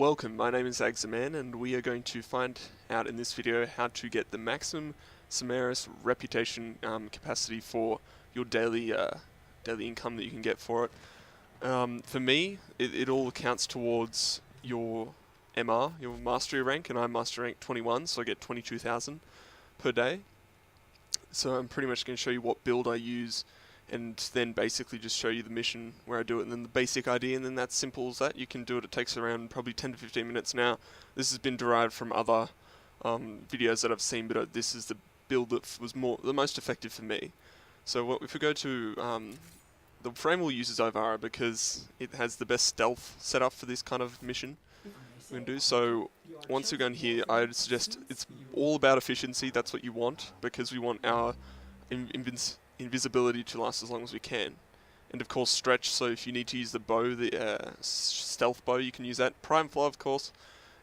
Welcome, my name is ZagsTheMan and we are going to find out in this video how to get the maximum Simarus reputation capacity for your daily income that you can get for it. For me, it all counts towards your MR, your mastery rank, and I'm mastery rank 21, so I get 22,000 per day. So I'm pretty much going to show you what build I use and then basically just show you the mission where I do it, and then the basic idea, and then that's simple as that. You can do it. It takes around probably 10 to 15 minutes now. This has been derived from other videos that I've seen, but this is the build that was the most effective for me. So if we go to the Frameable uses Ivara because it has the best stealth setup for this kind of mission we're going to do. So once we go in here, I would suggest it's all about efficiency. That's what you want, because we want our invisibility to last as long as we can. And of course stretch, so if you need to use the bow, the stealth bow, you can use that. Prime flow, of course,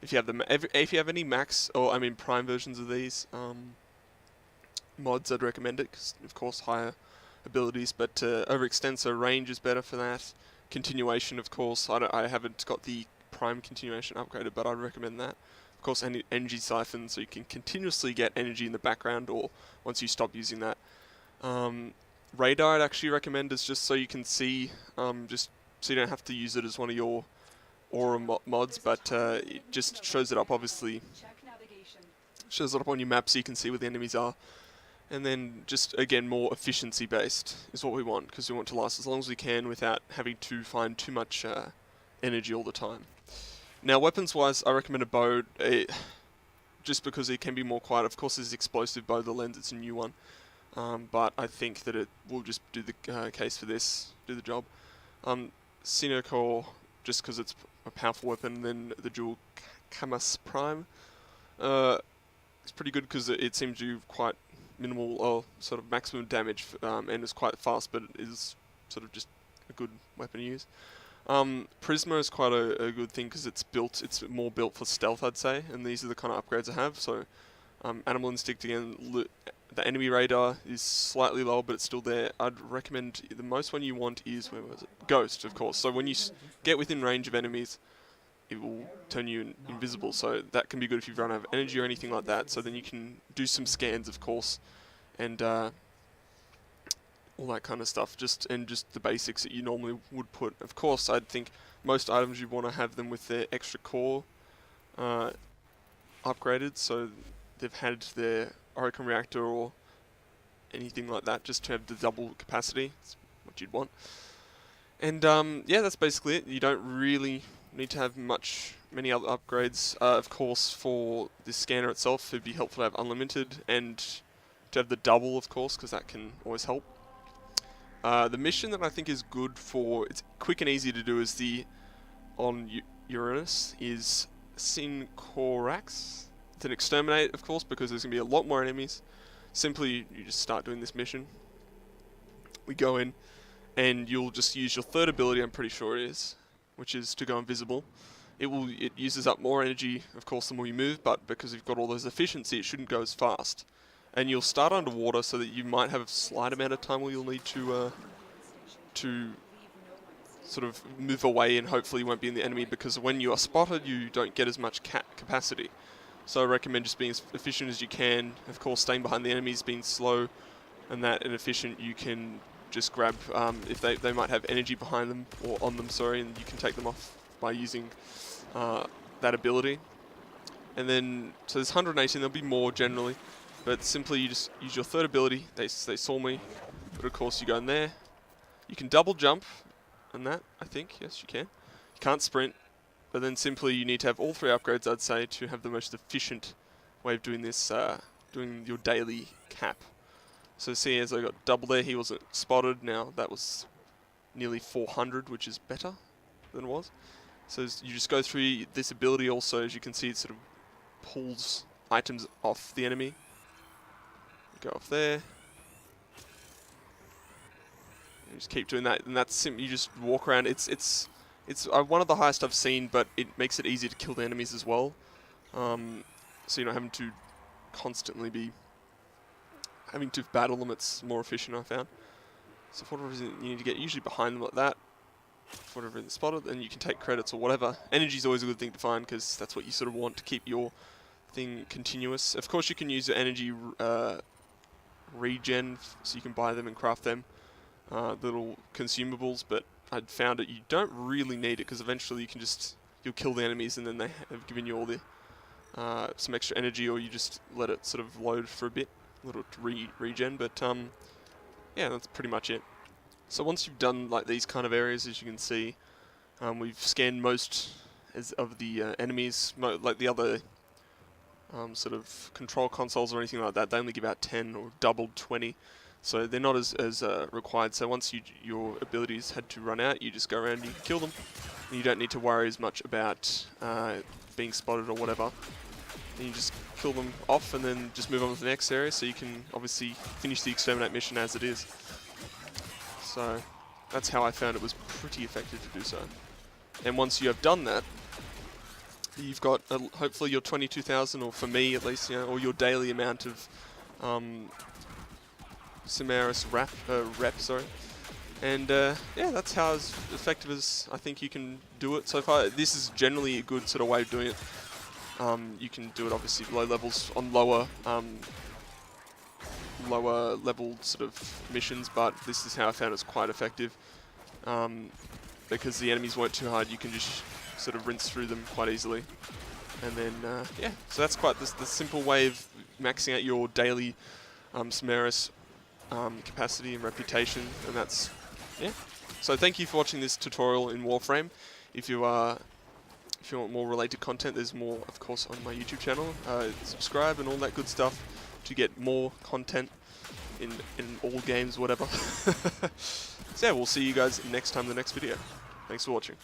if you have if you have any max, or I mean prime versions of these mods, I'd recommend it, because of course higher abilities, but overextend, so range is better for that. Continuation, of course, I haven't got the prime continuation upgraded, but I'd recommend that. Of course, energy siphon, so you can continuously get energy in the background, or once you stop using that. Radar I'd actually recommend, is just so you can see, just so you don't have to use it as one of your aura mods, but it just shows it up, obviously. Shows it up on your map so you can see where the enemies are. And then just, again, more efficiency based is what we want, because we want to last as long as we can without having to find too much energy all the time. Now, weapons wise, I recommend a bow, just because it can be more quiet. Of course, there's explosive bow, the lens, it's a new one. But I think that it will just do the case for this, do the job. Sycorax, just because it's a powerful weapon, then the dual Camus Prime. It's pretty good because it seems to do quite minimal, or sort of maximum damage, and is quite fast, but it is sort of just a good weapon to use. Prisma is quite a good thing because it's more built for stealth, I'd say, and these are the kind of upgrades I have. So Animal Instinct again. The enemy radar is slightly lower, but it's still there. I'd recommend the most one you want is, where was it? Ghost, of course. So when you get within range of enemies, it will turn you invisible. So that can be good if you run out of energy or anything like that. So then you can do some scans, of course, and all that kind of stuff. Just the basics that you normally would put. Of course, I'd think most items you want to have them with their extra core upgraded, so they've had their Oricon reactor or anything like that, just to have the double capacity. That's what you'd want. And yeah, that's basically it. You don't really need to have many other upgrades. Of course, for the scanner itself, it'd be helpful to have unlimited and to have the double, of course, because that can always help. The mission that I think is good for, it's quick and easy to do, is on Uranus, is Sycorax. It's an Exterminate, of course, because there's going to be a lot more enemies. Simply, you just start doing this mission. We go in, and you'll just use your third ability, I'm pretty sure it is, which is to go invisible. It uses up more energy, of course, the more you move, but because you've got all those efficiency, it shouldn't go as fast. And you'll start underwater, so that you might have a slight amount of time where you'll need to sort of move away, and hopefully you won't be in the enemy, because when you are spotted, you don't get as much capacity. So I recommend just being as efficient as you can. Of course, staying behind the enemies, being slow and efficient, you can just grab, if they might have energy behind them, or on them, sorry, and you can take them off by using that ability. And then, so there's 118, there'll be more generally, but simply you just use your third ability. They saw me, but of course you go in there. You can double jump on that, I think, yes you can. You can't sprint. But then simply you need to have all three upgrades, I'd say, to have the most efficient way of doing this, doing your daily cap. So see, as I got double there, he wasn't spotted. Now that was nearly 400, which is better than it was. So you just go through this ability also, as you can see, it sort of pulls items off the enemy. Go off there. You just keep doing that, and that's you just walk around. It's one of the highest I've seen, but it makes it easy to kill the enemies as well. So you're not having to constantly be having to battle them. It's more efficient, I found. So for whatever reason, you need to get usually behind them like that. for whatever is spotted, then you can take credits or whatever. Energy is always a good thing to find because that's what you sort of want to keep your thing continuous. Of course, you can use your energy regen, so you can buy them and craft them, little consumables, but I'd found that you don't really need it because eventually you can you'll kill the enemies and then they have given you all the some extra energy, or you just let it sort of load for a bit, a little regen, but yeah, that's pretty much it. So once you've done like these kind of areas, as you can see, we've scanned most of the enemies, like the other sort of control consoles or anything like that, they only give out 10 or doubled 20, so they're not as required. So once your abilities had to run out, you just go around and you can kill them, and you don't need to worry as much about being spotted or whatever. And you just kill them off and then just move on to the next area, so you can obviously finish the Exterminate mission as it is. So that's how I found it was pretty effective to do so. And once you have done that, you've got hopefully your 22,000, or for me at least, or your daily amount of Simarus rep, sorry. And yeah, that's how as effective as I think you can do it so far. This is generally a good sort of way of doing it. You can do it obviously low levels on lower level sort of missions, but this is how I found it's quite effective. Because the enemies weren't too hard, you can just sort of rinse through them quite easily. And then, yeah, so that's quite the simple way of maxing out your daily Simarus capacity and reputation, and that's, yeah. So thank you for watching this tutorial in Warframe. If you want more related content, there's more, of course, on my YouTube channel. Subscribe and all that good stuff to get more content in all games, whatever. So yeah, we'll see you guys next time in the next video. Thanks for watching.